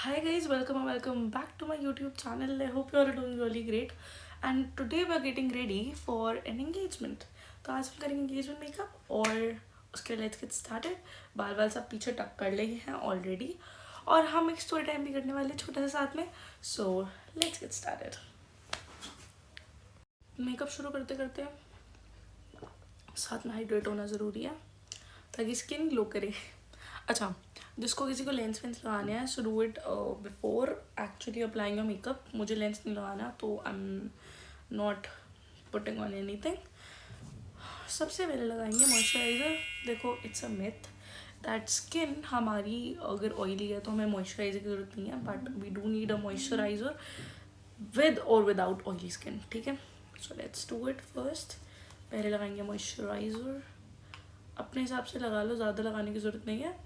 Hi guys, welcome back to my YouTube channel. I hope you all are doing really great. And today we are getting ready for an engagement. तो आज हम करेंगे engagement makeup और उसके लिए let's get started. बाल बाल सब पीछे टक कर लिए हैं ऑलरेडी और हम एक स्टोरी टाइम भी करने वाले हैं छोटा सा साथ में. So let's get started. Makeup शुरू करते करते साथ में हाइड्रेट होना ज़रूरी है ताकि स्किन ग्लो करे. अच्छा, जिसको किसी को लेंस वेंस लगाने हैं so do it before actually applying your makeup. मुझे लेंस नहीं लगाना तो आई am not putting on anything. सबसे पहले लगाएंगे मॉइस्चराइज़र. देखो, it's a myth that skin हमारी अगर ऑयली है तो हमें मॉइस्चराइज़र की ज़रूरत नहीं है, but we do need a moisturizer with और विदाउट ऑयली स्किन. ठीक है, so let's do it. First पहले लगाएंगे मॉइस्चराइज़र. अपने हिसाब से लगा लो, ज़्यादा लगाने की ज़रूरत नहीं है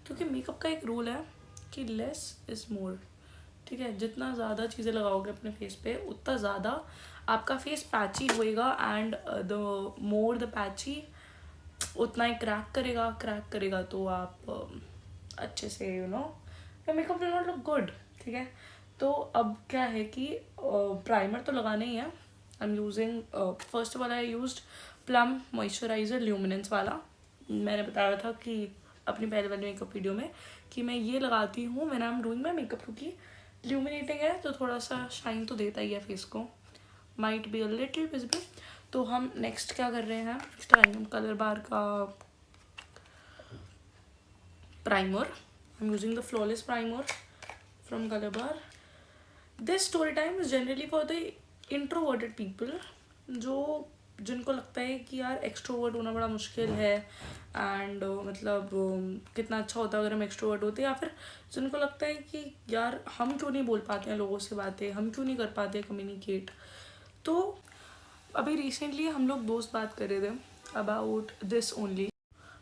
क्योंकि मेकअप का एक रूल है कि लेस इज़ मोर. ठीक है, जितना ज़्यादा चीज़ें लगाओगे अपने फेस पे उतना ज़्यादा आपका फेस पैची होएगा and the more the patchy उतना ही क्रैक करेगा तो आप अच्छे से your makeup will not look good. ठीक है, तो अब क्या है कि प्राइमर तो लगाना ही है. आई एम यूजिंग फर्स्ट वाला I used plum moisturiser luminance वाला. मैंने बताया था कि अपनी पहले वाली मेकअप वीडियो में कि मैं ये लगाती हूँ when I am doing my makeup क्योंकि ल्यूमिनेटिंग है तो थोड़ा सा शाइन तो देता ही है फेस को. Might be a little visible. तो हम नेक्स्ट क्या कर रहे हैं, नेक्स्ट लगाएंगे हम कलर बार का primer. I am using the flawless primer from colour bar. This story time is generally for the introverted people जिनको लगता है कि यार एक्सट्रोवर्ट होना बड़ा मुश्किल है एंड मतलब कितना अच्छा होता है अगर हम एक्सट्रोवर्ट होते, या फिर जिनको लगता है कि यार हम क्यों नहीं बोल पाते हैं लोगों से बातें, हम क्यों नहीं कर पाते कम्युनिकेट. तो अभी रिसेंटली हम लोग दोस्त बात कर रहे थे about this only.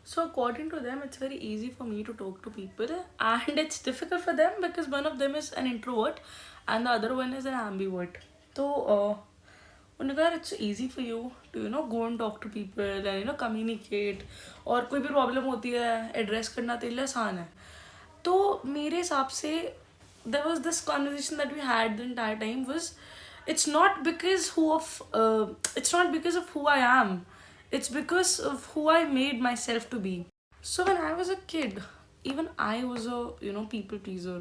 So according to them, it's very easy for me to talk to people, and it's difficult for them because one of them is an introvert and the other one is an ambivert. So उन्होंने कहा it's easy for you to go and talk to people and communicate, और कोई भी problem होती है address करना तेरे लिए आसान है. तो मेरे हिसाब से there was this conversation that we had the entire time was it's not because it's not because of who I am, it's because of who I made myself to be. So when I was a kid, even I was a people pleaser.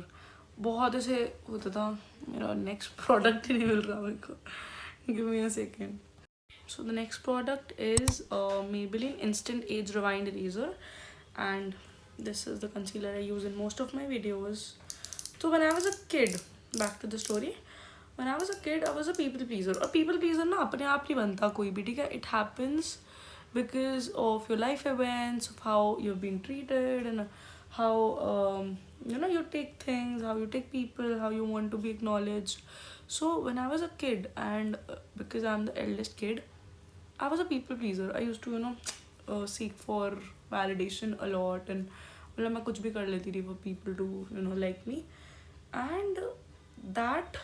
बहुत ऐसे होता था. मेरा next product ही नहीं मिल रहा मेरे को. Give me a second. So the next product is Maybelline Instant Age Rewind Eraser, and this is the concealer I use in most of my videos. So when I was a kid, back to the story. When I was a kid, I was a people pleaser. और people pleaser ना अपने आप नहीं बनता कोई भी. ठीक है, it happens because of your life events, of how you've been treated, and how you take things, how you take people, how you want to be acknowledged. So when I was a kid, and because I'm the eldest kid, I was a people pleaser. I used to seek for validation a lot, and मतलब मैं कुछ भी कर लेती थी for people to like me. And that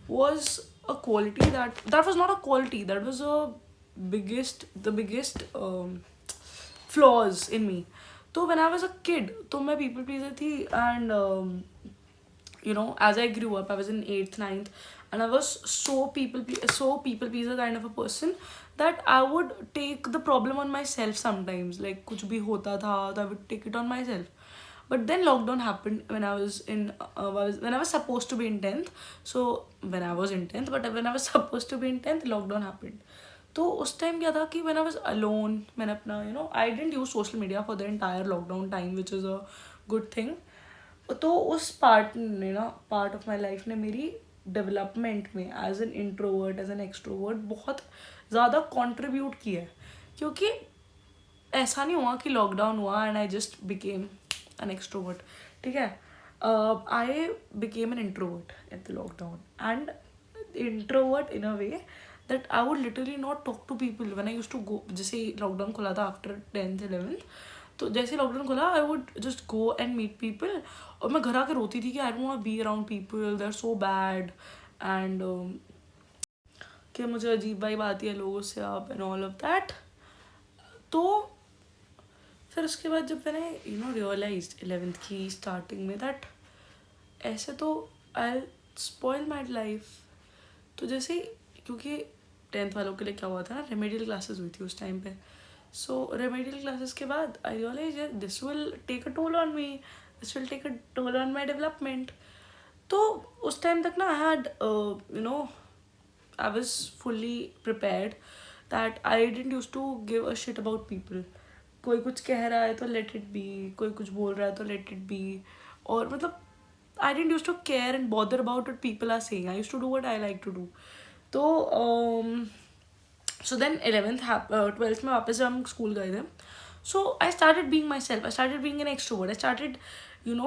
was a quality that was not a quality, that was the biggest flaws in me. So when I was a kid तो मैं people pleaser थी, and as I grew up, I was in 8th 9th, and I was so people pleaser kind of a person that I would take the problem on myself sometimes. Like कुछ भी होता था तो I would take it on myself. But then lockdown happened when I was when I was supposed to be in 10th. So when I was in 10th, but when I was supposed to be in 10th, lockdown happened. तो उस time क्या था कि when I was alone, मैंने अपना I didn't use social media for the entire lockdown time, which is a good thing. तो उस part of my life ने मेरी डेवलपमेंट में as an introvert as an extrovert बहुत ज़्यादा कॉन्ट्रीब्यूट किया है. क्योंकि ऐसा नहीं हुआ कि लॉकडाउन हुआ and I just became an extrovert. ठीक है, I became an introvert at the lockdown, and introvert in a way that I would literally not talk to people when I used to go. जैसे lockdown खुला था after 10th 11th, तो जैसे lockdown खुला I would just go and meet people, और मैं घर आके रोती थी कि I don't want be around people, they are so bad, and कि मुझे अजीब वाइब आती है लोगों से अब एंड ऑल ऑफ दैट. तो फिर उसके बाद जब मैंने रियलाइज्ड 11th की स्टार्टिंग में दैट ऐसे तो आई स्पॉइल माई लाइफ. तो जैसे क्योंकि 10th वालों के लिए क्या हुआ था ना, रेमेडियल क्लासेस हुई थी उस टाइम पे. सो रेमेडियल क्लासेस के बाद I realise this will take a toll on me, this will take a toll on my development. तो उस टाइम तक ना I had I was fully prepared that I didn't used to give a shit about people. कोई कुछ कह रहा है तो let it be, कोई कुछ बोल रहा है तो let it be. और मतलब I didn't used to care and bother about what people are saying. I used to do what I like to do. तो so then 12th में वापस जब हम स्कूल गए थे, so I started being myself. I started being an extrovert. I started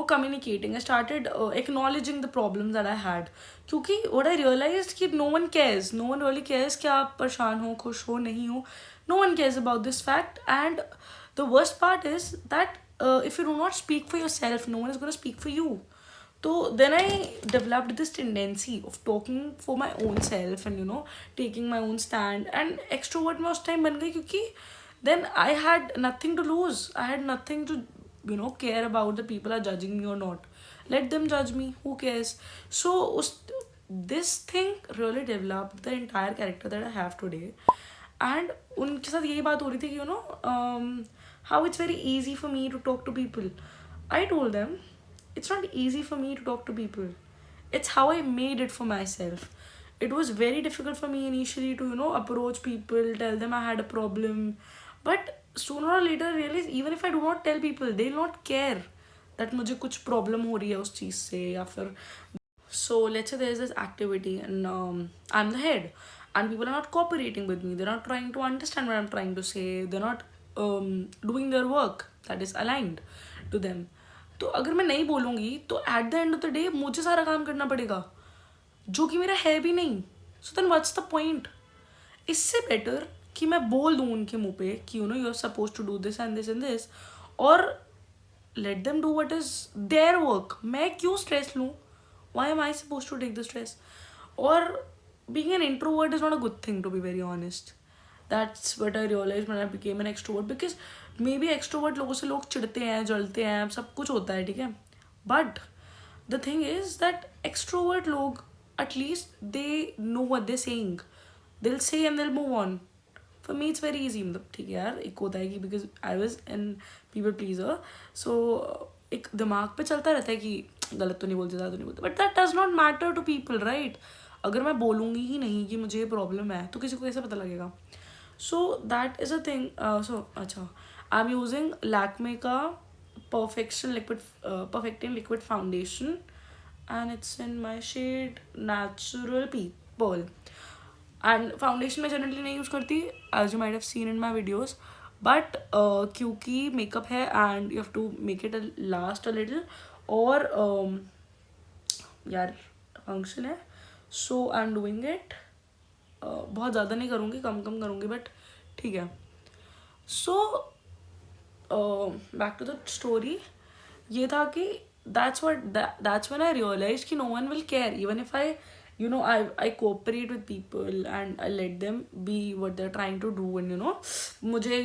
communicating. I started acknowledging the problems that I had. क्योंकि what I realized कि no one cares. No one really cares कि आप परेशान हो, खुश हो, नहीं हो. No one cares about this fact. And the worst part is that if you do not speak for yourself, no one is going to speak for you. So then I developed this tendency of talking for my own self and taking my own stand. And extrovert में उस time बन गई क्योंकि then I had nothing to lose. I had nothing to care about the people are judging me or not. Let them judge me. Who cares? So this thing really developed the entire character that I have today. And उनके साथ यही बात हो रही थी कि how it's very easy for me to talk to people. I told them it's not easy for me to talk to people. It's how I made it for myself. It was very difficult for me initially to approach people, tell them I had a problem. But sooner or later I realized even if I do not tell people, they'll not care that मुझे कुछ problem हो रही है उस चीज़ से या फिर. So let's say there's this activity and I'm the head and people are not cooperating with me. They're not trying to understand what I'm trying to say. They're not doing their work that is aligned to them. तो अगर मैं नहीं बोलूँगी तो at the end of the day मुझे सारा काम करना पड़ेगा जो कि मेरा है भी नहीं. So then what's the point. इससे बेटर कि मैं बोल दूँ उनके मुंह पे कि you are suppose to do this and this and this और let them do what is their work. मैं क्यों स्ट्रेस लूँ? Why am I suppose to take the stress? और being an introvert is not a good thing, to be very honest. That's what I realized when I became an extrovert. Because maybe extrovert लोगों से लोग चिढ़ते हैं, जलते हैं, सब कुछ होता है, ठीक है. But the thing is that extrovert लोग at least they know what they're saying. They'll say and they'll move on. For me it's very easy. मतलब ठीक है यार, एक होता है कि because I was an people pleaser, so एक दिमाग पे चलता रहता है कि गलत तो नहीं बोलते, ज़्यादा तो नहीं बोलते. But that does not matter to people, right? अगर मैं बोलूँगी ही नहीं कि मुझे ये प्रॉब्लम है तो किसी को कैसे पता लगेगा? So that is a thing. So अच्छा, आई एम यूजिंग लैक्मे का perfecting liquid foundation and it's in my shade natural pearl. And foundation मैं जनरली नहीं यूज़ करती as you might have seen in my videos. But क्योंकि makeup है and you have to make it last a little और यार function है, so I am doing it. बहुत ज़्यादा नहीं करूँगी, कम कम करूँगी, बट ठीक है. So back to the story. ये था कि that's when I realized कि no one will care even if I cooperate with people and I let them be what they're trying to do. And मुझे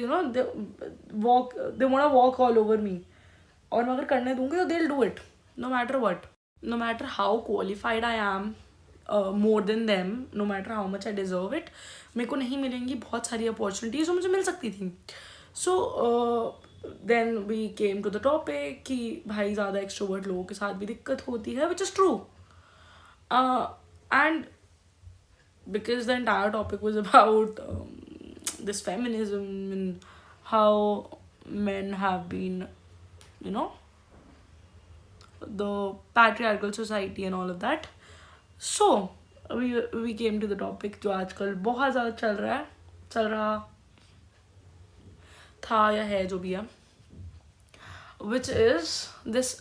they wanna walk all over me और मैं अगर करने दूँगी तो they'll do it no matter what, no matter how qualified I am. More than them, no matter how much I deserve it, मेरे को नहीं मिलेंगी बहुत सारी अपॉर्चुनिटीज़ जो मुझे मिल सकती थी. So then we came to the topic कि भाई ज़्यादा एक्सट्रोवर्ट लोगों के साथ भी दिक्कत होती है, which is true. And because the entire topic was about this feminism and how men have been the patriarchal society and all of that. So we came to the topic जो आजकल बहुत ज़्यादा चल रहा था या है, जो भी है, which is this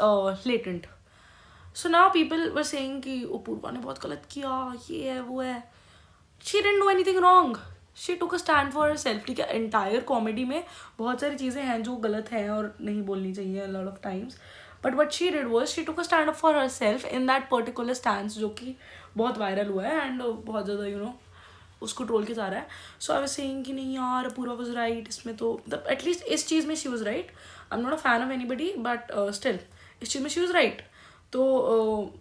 latent. So now people were saying कि अपूर्वा ने बहुत गलत किया, ये है वो है. She didn't do anything wrong. She took a stand for herself. ठीक है, entire comedy में बहुत सारी चीज़ें हैं जो गलत हैं और नहीं बोलनी चाहिए a lot of times. But what she did was she took a stand up for herself in that particular stance जो कि बहुत वायरल हुआ है and बहुत ज़्यादा उसको ट्रोल के जा रहा है. सो आई वाज सेइंग कि नहीं यार पूरा वाज राइट इसमें, तो एटलीस्ट इस चीज़ में she was right. I am not a fan of anybody but still इस चीज़ में शी वाज राइट. तो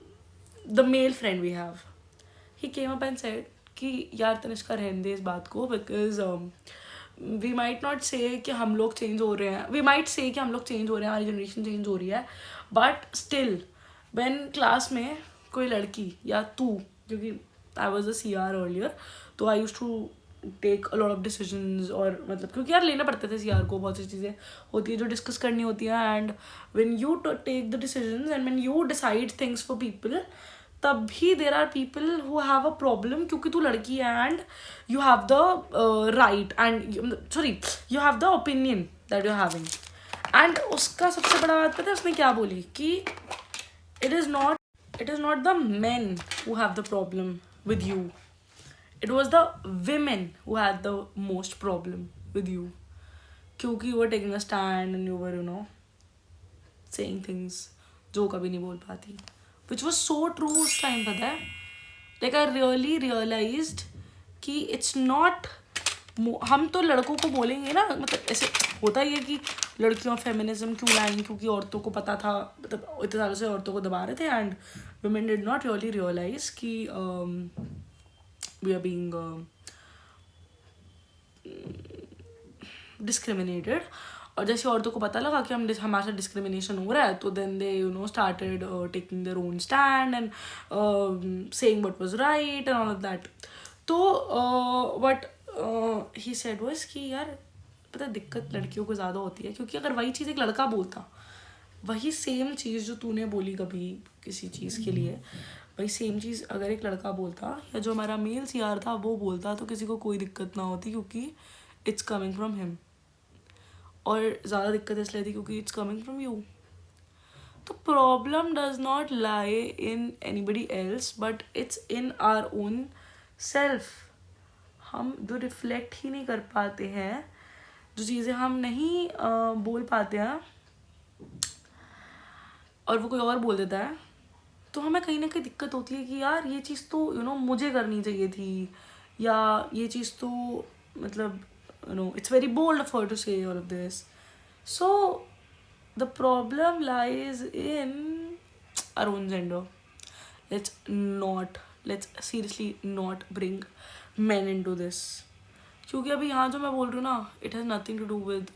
the male friend we have, he came up and said कि यार तनिष्का रहने दे इस बात को, बिकॉज वी माइट नॉट से कि हम लोग चेंज हो रहे हैं, वी माइट से कि हम लोग चेंज हो रहे हैं, हमारी जनरेशन चेंज हो रही है, बट स्टिल व्हेन क्लास में कोई लड़की या तू, क्योंकि I was a C R earlier, तो I use to take a lot of decisions, और मतलब क्योंकि यार लेना पड़ते थे सी आर को, बहुत सी चीज़ें होती है जो डिस्कस करनी होती हैं, and when you take the decisions and when you decide things for people, तब भी there are people who have a problem, क्योंकि तू लड़की है and you have the right and sorry you have the opinion that you having. And उसका सबसे बड़ा बात पता है उसने क्या बोली कि it is not the men who have the problem with you, it was the women who had the most problem with you, क्योंकि you were taking a stand and you were saying things जो कभी नहीं बोल पाती, which was so true उस time. पता है, like I really realized कि it's not, हम तो लड़कों को बोलेंगे ना, मतलब ऐसे होता ही है कि लड़कियों फेमिनिज्म क्यों लाई, क्योंकि औरतों को पता था, मतलब इतने सालों से औरतों को दबा रहे थे, and women did not really realize कि we are being discriminated. और जैसे औरतों को पता लगा कि हमारे साथ डिस्क्रिमिनेशन हो रहा है, तो then they started taking their own stand and saying what was right and all of that. तो व्हाट ही सेड वाज कि यार पता है दिक्कत लड़कियों को ज़्यादा होती है, क्योंकि अगर वही चीज़ एक लड़का बोलता, वही सेम चीज़ जो तूने बोली कभी किसी चीज़ के लिए, वही सेम चीज़ अगर एक लड़का बोलता या जो हमारा मेल सीआर था वो बोलता, तो किसी को कोई दिक्कत ना होती, क्योंकि इट्स कमिंग फ्रॉम हिम. और ज़्यादा दिक्कत इसलिए थी क्योंकि इट्स कमिंग फ्रॉम यू. तो problem does not lie in anybody else, but it's in our own self. हम जो रिफ्लेक्ट ही नहीं कर पाते हैं, जो चीज़ें हम नहीं बोल पाते हैं और वो कोई और बोल देता है, तो हमें कहीं ना कहीं दिक्कत होती है कि यार ये चीज़ तो मुझे करनी चाहिए थी, या ये चीज़ तो मतलब it's very bold of her to say all of this. So the problem lies in our own gender. Let's seriously not bring men into this. क्योंकि अभी यहाँ जो मैं बोल रही हूँ ना, it has nothing to do with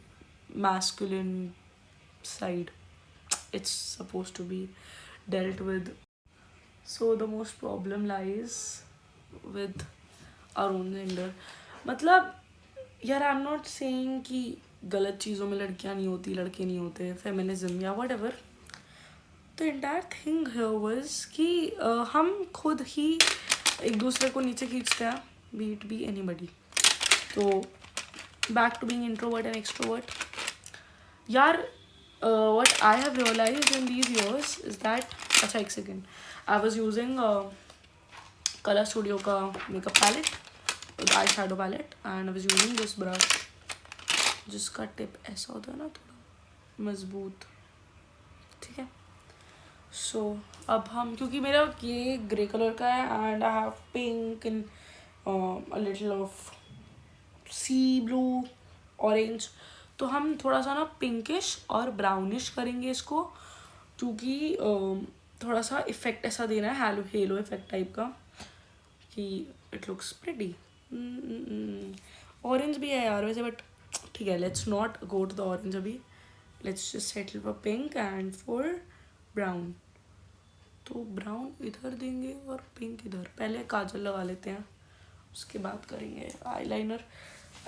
masculine side. It's supposed to be dealt with. So the most problem lies with our own gender. मतलब यार आई एम नॉट सेइंग कि गलत चीज़ों में लड़कियाँ नहीं होती, लड़के नहीं होते, फेमिनिज्म या वट एवर. तो एंटायर थिंग हियर वाज कि हम खुद ही एक दूसरे को नीचे खींचते हैं, बी इट बी एनीबडी. तो back to being introvert and extrovert. यार what I have realised in these years is that, अच्छा एक second, I was using colour studio का makeup palette, eye shadow palette, and I was using this brush जिसका tip ऐसा होता है ना, थोड़ा मजबूत, ठीक है. सो अब हम, क्योंकि मेरा ये ग्रे कलर का है and I have pink in a little of sea blue orange, तो हम थोड़ा सा ना पिंकिश और ब्राउनिश करेंगे इसको, क्योंकि थोड़ा सा इफेक्ट ऐसा देना है, हेलो इफेक्ट टाइप का, कि इट लुक्स प्रिटी. ऑरेंज भी है यार वैसे, बट ठीक है, let's not go to the orange अभी, let's just settle for pink and for brown. तो ब्राउन इधर देंगे और पिंक इधर. पहले काजल लगा लेते हैं, उसके बाद करेंगे eyeliner.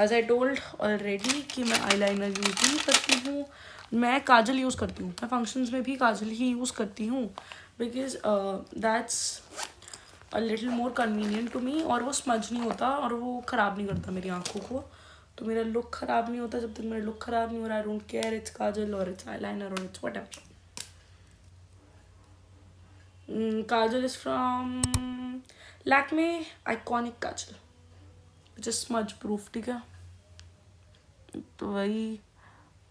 As I told already कि मैं आईलाइनर यूज़ नहीं करती हूँ, मैं काजल यूज़ करती हूँ, मैं फंक्शंस में भी काजल ही यूज़ करती हूँ, because that's a little more convenient to me, और वो स्मज नहीं होता और वो ख़राब नहीं करता मेरी आँखों को. तो मेरा लुक ख़राब नहीं होता. जब तक मेरा लुक ख़राब नहीं हो रहा, आई डोंट केयर इट्स काजल और इट्स आईलाइनर और it's whatever. Kajal is from Lakme iconic Kajal, which is smudge proof, ठीक है. तो वही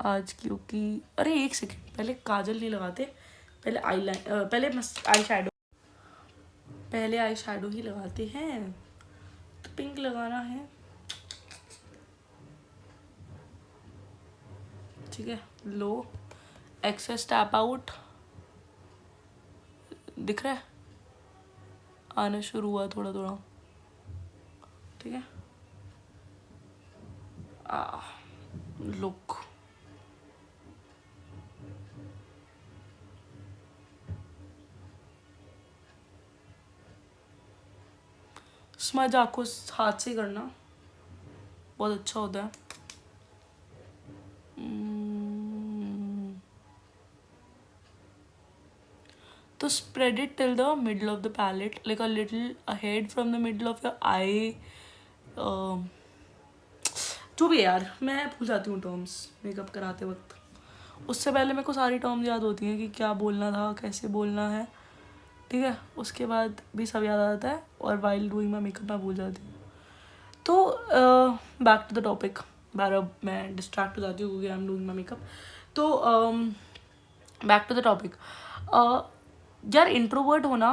आज, क्योंकि अरे एक सेकेंड, पहले काजल नहीं लगाते, पहले पहले आई शैडो ही लगाते हैं. तो पिंक लगाना है, ठीक है. लो एक्सेस टैप आउट, दिख रहा है, आना शुरू हुआ थोड़ा थोड़ा, ठीक है। लुक, स्मज आपको हाथ से करना बहुत अच्छा होता है। तो spread it till the middle of the palette, like a little ahead from the middle of your eye. जो भी है यार, मैं भूल जाती हूँ टर्म्स मेकअप कराते वक्त। उससे पहले मेरे को सारी टर्म्स याद होती हैं कि क्या बोलना था, कैसे बोलना है, ठीक है। उसके बाद भी सब याद आ जाता है, और वाइल डूइंग माई मेकअप मैं भूल जाती हूँ। तो बैक टू द टॉपिक, बार मैं डिस्ट्रैक्ट हो जाती हूँ क्योंकि I am doing my makeup. तो बैक टू द टॉपिक, यार इंट्रोवर्ट होना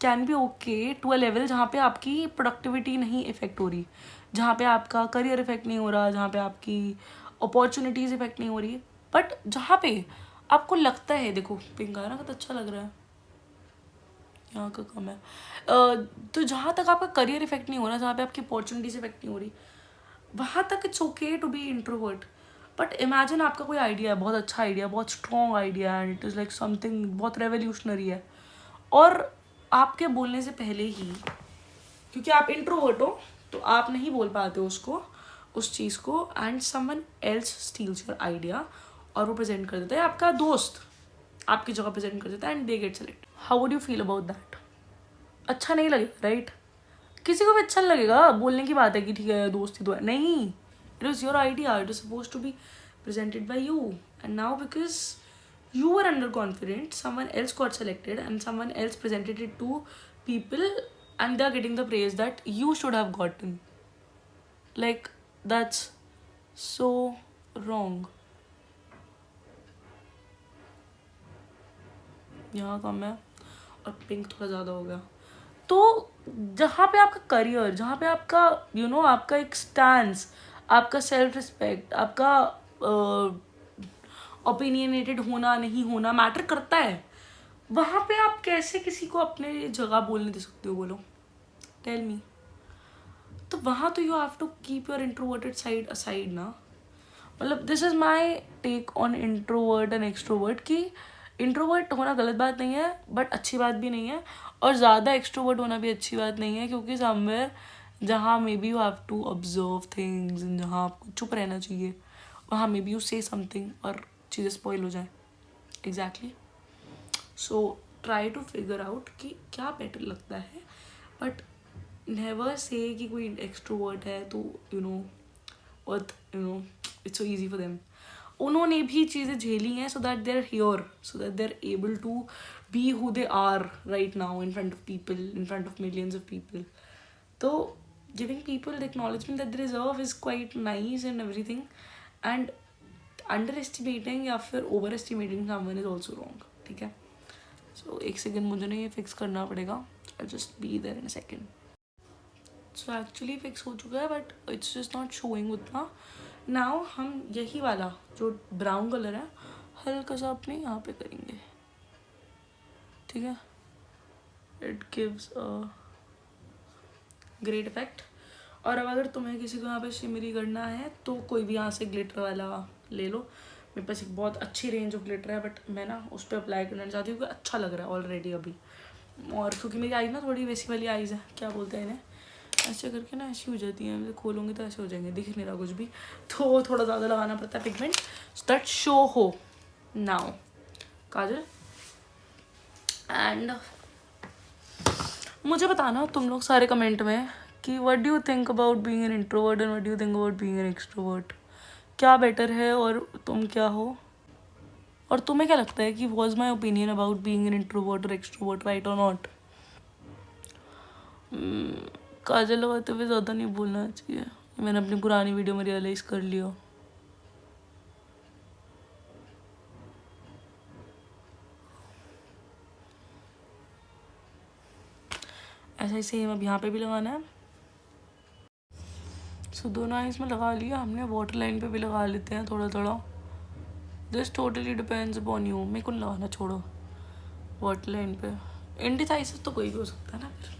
can be okay to a level जहाँ पे आपकी प्रोडक्टिविटी नहीं इफेक्ट हो रही, जहाँ पे आपका करियर इफेक्ट नहीं हो रहा, जहाँ पे आपकी अपॉर्चुनिटीज़ इफेक्ट नहीं हो रही। बट जहाँ पे आपको लगता है, देखो पिंक आ रहा तो अच्छा लग रहा है, यहाँ का कम है, तो जहाँ तक आपका करियर इफेक्ट नहीं हो रहा, जहाँ पे आपकी अपॉर्चुनिटीज इफेक्ट नहीं हो रही, वहाँ तक it's okay to be introvert. But imagine आपका कोई आइडिया है, बहुत अच्छा आइडिया, बहुत strong idea, and it is like something बहुत रेवोल्यूशनरी है, और आपके बोलने से पहले ही, क्योंकि आप इंट्रोवर्ट हो तो आप नहीं बोल पाते उसको, उस चीज़ को, and someone else steals your idea, और वो प्रेजेंट कर देता है, आपका दोस्त आपकी जगह प्रेजेंट कर देता है, and they get select. How would you feel about that? अच्छा नहीं लगेगा, राइट? किसी को भी अच्छा नहीं लगेगा, बोलने की बात है कि ठीक है दोस्ती तो है, नहीं, it was your idea, it was suppose to be presented by you, and now because you were underconfident, someone else got selected and someone else presented it to people, and they're getting the praise that you should have gotten. Like, that's so wrong. यहाँ कम है और pink थोड़ा ज़्यादा हो गया। तो जहाँ पे आपका करियर, जहाँ पे आपका आपका एक स्टैंस, आपका सेल्फ रिस्पेक्ट, आपका ओपिनियनेटेड होना नहीं होना मैटर करता है, वहाँ पे आप कैसे किसी को अपने जगह बोलने दे सकते हो? बोलो, टेल मी। तो वहाँ तो you have to keep your introverted side aside ना। मतलब this is my take on introvert and extrovert, कि इंट्रोवर्ट होना गलत बात नहीं है, बट अच्छी बात भी नहीं है, और ज़्यादा एक्सट्रोवर्ट होना भी अच्छी बात नहीं है, क्योंकि समवेयर जहाँ maybe you have to observe things, जहाँ आपको चुप रहना चाहिए, वहाँ maybe you say something और चीज़ें स्पॉइल हो जाए। Exactly. So try to figure out कि क्या बेटर लगता है, बट नेवर से कि कोई एक्सट्रोवर्ट है तो it's so easy for them. उन्होंने भी चीज़ें झेली हैं, so that they are here, so that they are able to be who they are right now in front of people, in front of millions of people. तो giving people the acknowledgement that they deserve is quite nice and everything, and under estimating या फिर over estimating someone is also wrong, ठीक है। सो एक second, मुझे ना ये fix करना पड़ेगा, I just be there in a second. So actually fix हो चुका है, but it's just not showing उतना। नाउ हम यही वाला जो ब्राउन कलर है हल्का सा अपने यहाँ पे करेंगे, ठीक है। It gives a great effect. और अब अगर तुम्हें किसी को यहाँ पे शिमरी करना है तो कोई भी यहाँ से ग्लिटर वाला ले लो। मेरे पास एक बहुत अच्छी रेंज ऑफ ग्लिटर है, बट मैं ना उस पर अप्लाई करना चाहती हूँ, क्योंकि अच्छा लग रहा है ऑलरेडी अभी, और क्योंकि मेरी आईज ना थोड़ी वैसी वाली आईज है, क्या बोलते हैं इन्हें, ऐसे करके ना ऐसी हो जाती हैं, खोलूँगी तो ऐसे हो जाएंगे, दिख नहीं रहा कुछ भी, तो थोड़ा ज़्यादा लगाना पड़ता है पिगमेंट, सो दैट शो हो। नाउ काजल, एंड मुझे बताना तुम लोग सारे कमेंट में कि what do you think about being an introvert and what do you think about being an extrovert, क्या बेटर है और तुम क्या हो, और तुम्हें क्या लगता है कि was my opinion about being an introvert और एक्सट्रोवर्ट राइट और नॉट। काजल लगाते हुए ज़्यादा नहीं बोलना चाहिए, मैंने अपनी पुरानी वीडियो में रियलाइज़ कर लिया। ऐसा ही सेम अब यहाँ पे भी लगाना है। सो दोनों आइज में लगा लिया हमने, वाटर लाइन पे भी लगा लेते हैं थोड़ा थोड़ा, this totally depends upon you. मेरे को लगाना छोड़ो वाटर लाइन पे, इंडिसाइसिव तो कोई भी हो सकता है ना फिर।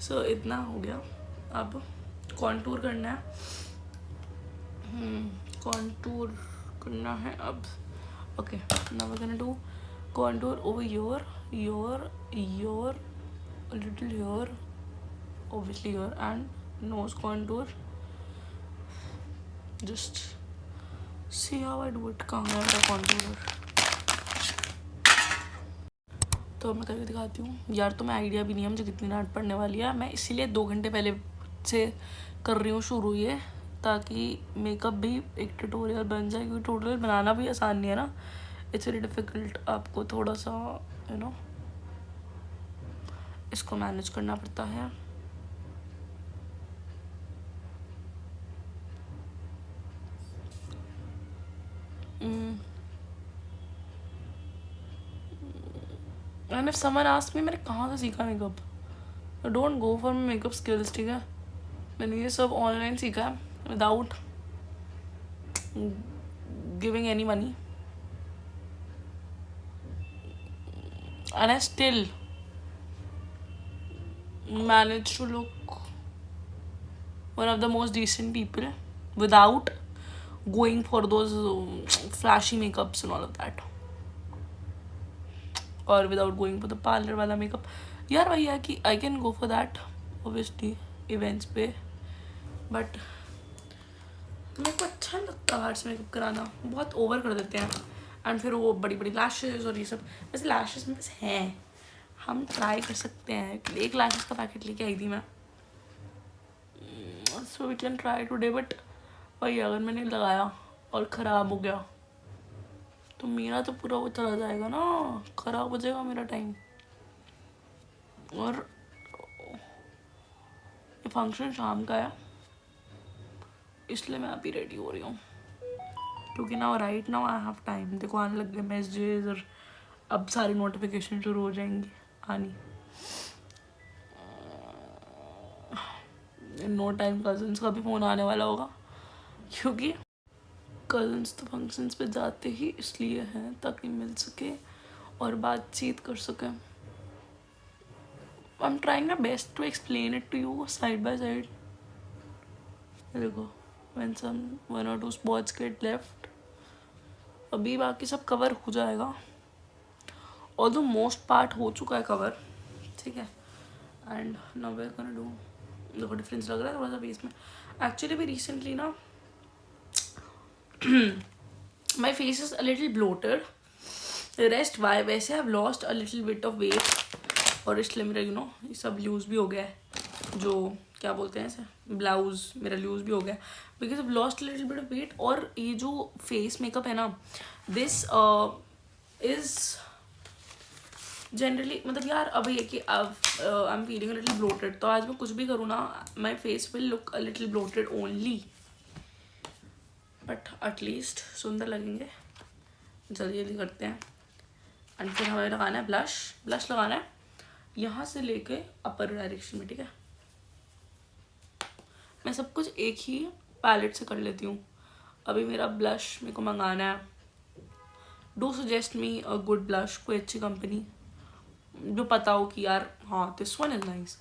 सो इतना हो गया। अब कॉन्टूर करना है, कॉन्टूर करना है अब। Okay, now we gonna do contour over your a little here, obviously here, and nose contour. Just see how I do it. कहाँ है मेरा contour? तो मैं करके दिखाती हूँ यार। तो मैं आइडिया भी नहीं है मुझे कितनी डांट पड़ने वाली है। मैं इसीलिए 2 घंटे पहले से कर रही हूँ शुरू ये, ताकि मेकअप भी एक ट्यूटोरियल बन जाए, क्योंकि ट्यूटोरियल बनाना भी आसान नहीं है ना, इट्स वेरी डिफिकल्ट। आपको थोड़ा सा यू नो इसको मैनेज करना पड़ता है। And if someone ask me मैंने कहाँ से सीखा makeup, don't go for my makeup skills, ठीक है। मैंने ये सब ऑनलाइन सीखा है without giving any money, and I still managed to look one of the most decent people without going for those flashy makeups and all of that, or without going for the parlor वाला makeup. यार वही है कि I can go for that obviously events पे, but मेरे को अच्छा नहीं लगता बाहर से मेकअप कराना, बहुत ओवर कर देते हैं। एंड फिर वो बड़ी बड़ी लैशेज और ये सब, वैसे लैशेज में बस हैं, हम ट्राई कर सकते हैं। एक लैशेज का पैकेट लेके आई थी मैं, so we can try today. बट वही अगर मैंने लगाया और ख़राब हो गया तो मेरा तो पूरा वो चला जाएगा ना, ख़राब हो जाएगा मेरा टाइम। और ये फंक्शन शाम का है, इसलिए मैं अभी रेडी हो रही हूँ, क्योंकि ना right now I have time. देखो आने लग गए मैसेजेस और अब सारी नोटिफिकेशन शुरू हो जाएंगी आनी। नो टाइम कजन्स का भी फ़ोन आने वाला होगा, क्योंकि कजन्स तो फंक्शंस पे जाते ही इसलिए हैं ताकि मिल सके और बातचीत कर सके। I am trying my best to explain it to you side by side. देखो when some 1 or 2 spots get left, अभी बाकी सब कवर हो जाएगा, ऑल्दो मोस्ट पार्ट हो चुका है कवर, ठीक है। And now we are gonna do, देखो डिफरेंस लग रहा है थोड़ा सा फेस में। एक्चुअली भी रिसेंटली ना my face is a little bloated, rest why वैसे have lost a little bit of weight, और इसलिए मेरा ये सब लूज भी हो गया है, जो क्या बोलते हैं ऐसे ब्लाउज मेरा लूज भी हो गया because of lost little bit of weight. और ये जो फेस मेकअप है ना, दिस इज जनरली मतलब यार अब ये कि अब I am feeling a little bloated, तो आज मैं कुछ भी करूँ ना my face will look a little bloated only, but at least सुंदर लगेंगे। जल्दी जल्दी करते हैं। एंड फिर हमें लगाना है ब्लश। ब्लश लगाना है यहाँ से लेके अपर डायरेक्शन में, ठीक है। मैं सब कुछ एक ही पैलेट से कर लेती हूँ। अभी मेरा ब्लश मेरे को मंगाना है, do suggest me a good blush, कोई अच्छी कंपनी जो पता हो कि यार हाँ दिस वन इज नाइस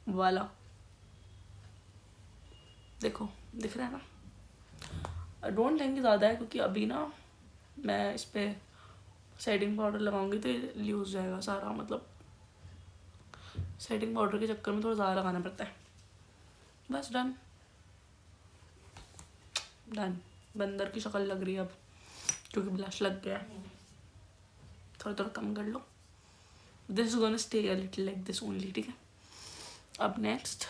वाला। देखो दिख रहा है ना, डोंट थिंक ज़्यादा है, क्योंकि अभी ना मैं इस पर सेटिंग पाउडर लगाऊंगी तो ये लूज जाएगा सारा, मतलब सेटिंग पाउडर के चक्कर में थोड़ा ज़्यादा लगाना पड़ता है। बस डन डन। बंदर की शक्ल लग रही है अब, क्योंकि ब्लश लग गया है। थोड़ा थोड़ा कम कर लो। This is gonna stay a little like this only, ठीक है। अब नेक्स्ट,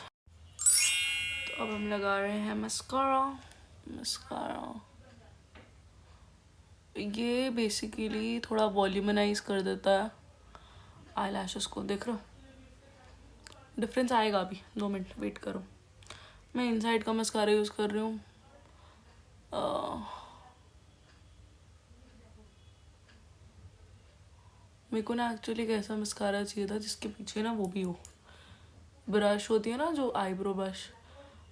तो अब हम लगा रहे हैं मस्कारा। मस्कारा ये बेसिकली थोड़ा वॉल्यूमनाइज कर देता है आई लैशेस को। देख रहे हो डिफरेंस आएगा अभी, 2 मिनट वेट करो। मैं इनसाइड का मस्कारा यूज़ कर रही हूँ। मेरे को ना एक्चुअली एक ऐसा मस्कारा चाहिए था जिसके पीछे ना वो भी हो, ब्रश होती है ना जो आईब्रो ब्रश,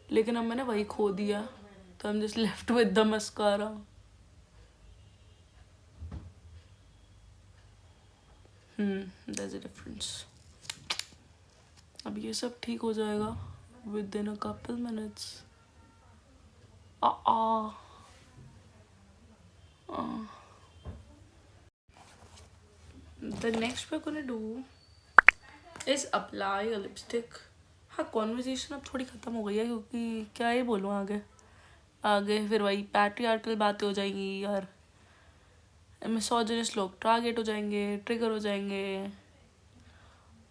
लेकिन अब मैंने वही खो दिया, तो I am just left with the mascara. there's a difference. अब ये सब ठीक हो जाएगा within a couple minutes. The next we're gonna do is apply a lipstick. हाँ, कॉन्वर्जेशन अब थोड़ी ख़त्म हो गई है क्योंकि क्या ही बोलूँ आगे आगे फिर वही पैट्रियार्कल बातें हो जाएंगी यार, मिसोजिनिस्ट लोग टारगेट हो जाएंगे, ट्रिगर हो जाएंगे,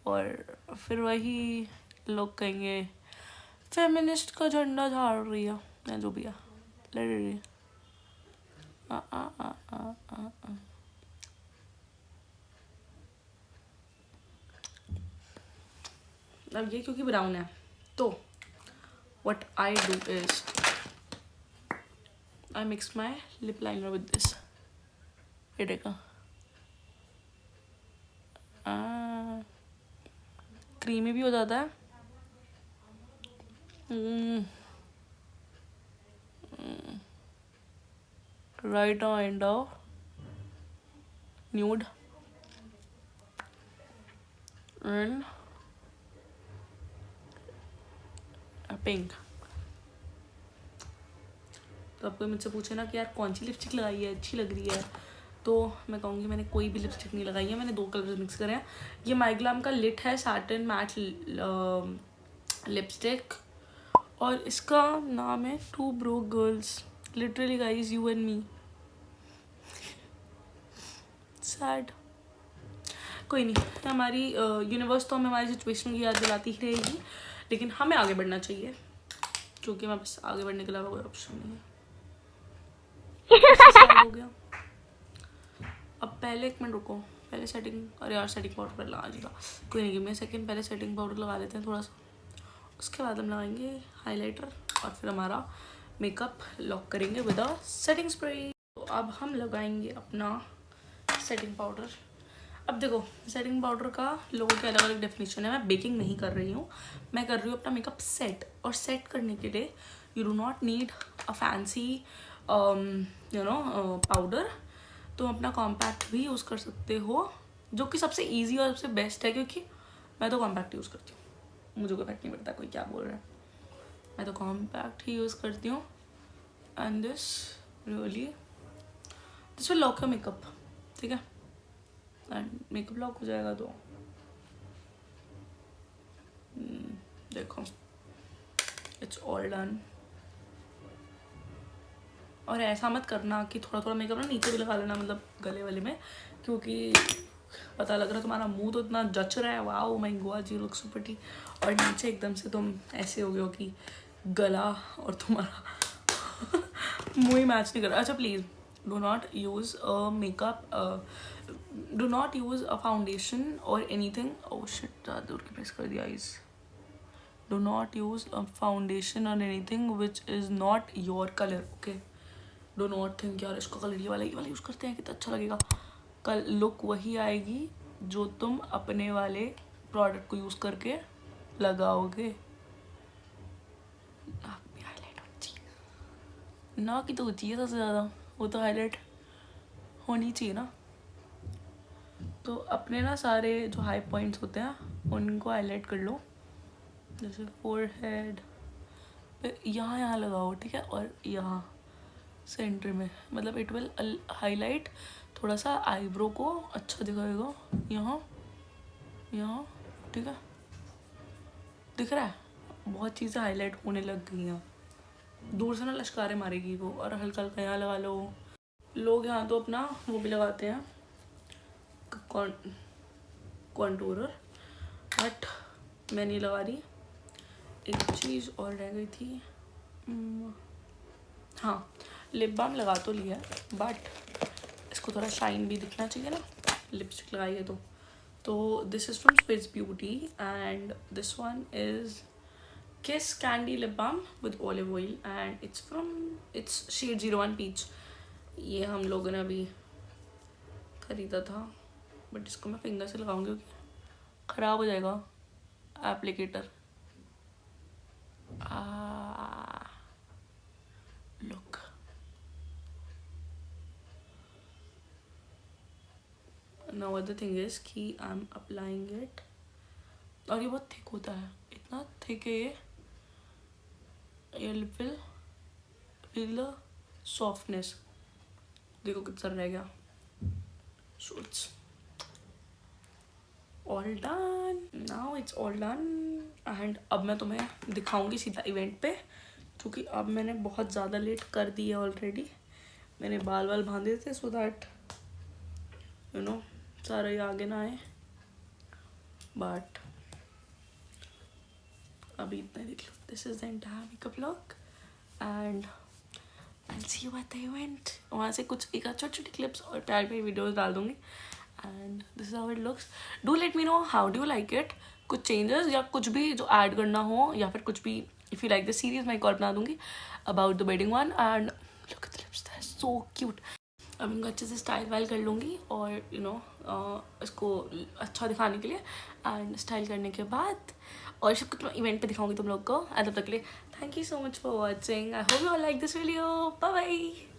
और फिर वही लोग कहेंगे फेमिनिस्ट का झंडा झाड़ रही है या जो भी है, लड़ रही है। अब ये क्योंकि ब्राउन है तो what I do is I mix my lip liner with this. ये देखो क्रीमी भी हो जाता है। Right now end of nude and pink. तो अब कोई मुझसे पूछे ना कि यार कौन सी लिपस्टिक लगाई है, अच्छी लग रही है, तो मैं कहूँगी मैंने कोई भी लिपस्टिक नहीं लगाई है, मैंने 2 कलर्स मिक्स करे हैं। ये माइग्लाम का लिट है सैटिन मैट लिपस्टिक और इसका नाम है two broke girls. Literally guys, you and me. Sad. कोई नहीं, हमारी यूनिवर्स तो हमें हमारी सिचुएशन की याद दिलाती ही रहेगी, लेकिन हमें आगे बढ़ना चाहिए क्योंकि मैं बस आगे बढ़ने के अलावा कोई ऑप्शन नहीं है। हो गया। अब पहले 1 मिनट रुको, पहले सेटिंग, अरे यार सेटिंग पाउडर पर लगा दिया, कोई नहीं, मैं सेकंड पहले सेटिंग पाउडर लगा लेते हैं थोड़ा सा, उसके बाद हम लगाएंगे हाइलाइटर और फिर हमारा मेकअप लॉक करेंगे विद अ सेटिंग स्प्रे। तो अब हम लगाएंगे अपना सेटिंग पाउडर। अब देखो, सेटिंग पाउडर का लोगों के अलग अलग डेफिनेशन है, मैं बेकिंग नहीं कर रही हूँ, मैं कर रही हूँ अपना मेकअप सेट। और सेट करने के लिए you do not need a fancy powder, तुम अपना कॉम्पैक्ट भी यूज़ कर सकते हो, जो कि सबसे ईजी और सबसे बेस्ट है, क्योंकि मैं तो कॉम्पैक्ट यूज़ करती हूँ, मुझे कोई फर्क नहीं पड़ता कोई क्या बोल रहा है, मैं तो कॉम्पैक्ट ही यूज़ करती हूँ। And this will lock your makeup, ठीक है, एंड मेकअप लॉक हो जाएगा तो देखो इट्स ऑल डन। और ऐसा मत करना कि थोड़ा थोड़ा मेकअप ना नीचे भी लगा लेना, मतलब गले वाले में, क्योंकि पता लग रहा है तुम्हारा मुंह तो इतना जच रहा है, wow my God you look so pretty, और नीचे एकदम से तुम ऐसे हो गए हो कि गला और तुम्हारा मुंह ही मैच नहीं कर रहा। अच्छा please do not use makeup, do not use a foundation or anything. Oh shit, ज़्यादा दूर की प्रेस कर दिया eyes. Do not use a foundation or anything which is not your colour, okay. Do not think यार इसका colour ये वाला use करते हैं कितना अच्छा लगेगा। कल लुक वही आएगी जो तुम अपने वाले प्रोडक्ट को यूज़ करके लगाओगे। हाईलाइट होनी चाहिए ना, कि तो होती है सबसे ज़्यादा, वो तो हाईलाइट होनी चाहिए ना। तो अपने ना सारे जो हाई पॉइंट्स होते हैं उनको हाईलाइट कर लो, जैसे फोरहेड पे यहाँ लगाओ, ठीक है, और यहाँ सेंटर में, मतलब इट विल हाईलाइट थोड़ा सा आईब्रो को अच्छा दिखाएगा, यहाँ यहाँ, ठीक है, दिख रहा है, बहुत चीज़ें हाईलाइट होने लग गई हैं। दूर से ना लश्कारे मारेगी वो, और हल्का हल्का यहाँ लगा लो। लोग यहाँ तो अपना वो भी लगाते हैं कॉन्टूरर, बट मैं नहीं लगा रही। एक चीज़ और रह गई थी, हाँ, लिप बाम लगा तो लिया, बट इसको थोड़ा शाइन भी दिखना चाहिए ना, लिपस्टिक लगाई है तो this is from Swiss Beauty and this one is Kiss Candy lip balm with olive oil and it's shade 01 peach. ये हम लोगों ने अभी ख़रीदा था, बट इसको मैं फिंगर से लगाऊंगी क्योंकि ख़राब हो जाएगा applicator. Look, now other thing is कि आई एम अप्लाइंग इट, और ये बहुत थिक होता है, इतना थिक है ये lip will feel the softness. देखो कितना रह गया. So it's all done. Now it's all done. And अब मैं तुम्हें दिखाऊंगी सीधा इवेंट पे, क्योंकि अब मैंने बहुत ज़्यादा लेट कर दी है ऑलरेडी. मैंने बाल बांधे थे सो दैट यू नो सारा ये आगे ना आए, बट अभी इतना देख लो. This is the entire makeup look and I'll see you at the event. वहाँ से कुछ एक छोटी छोटी क्लिप्स और प्यार प्यारी वीडियोस डाल दूँगी. And this is how it looks. Do let me know how do like it. कुछ चेंजेस या कुछ भी जो ऐड करना हो, या फिर कुछ भी if you like the series मैं एक और बना दूँगी about the wedding one. And look at the lips, they are so cute. अब इनको अच्छे से स्टाइल वाइल कर लूँगी और यू नो इसको अच्छा दिखाने के लिए. एंड स्टाइल करने के बाद और सब कुछ मैं इवेंट पे दिखाऊंगी तुम लोग को. तब तक के लिए thank you so much for watching. I hope you all like this video. Bye bye.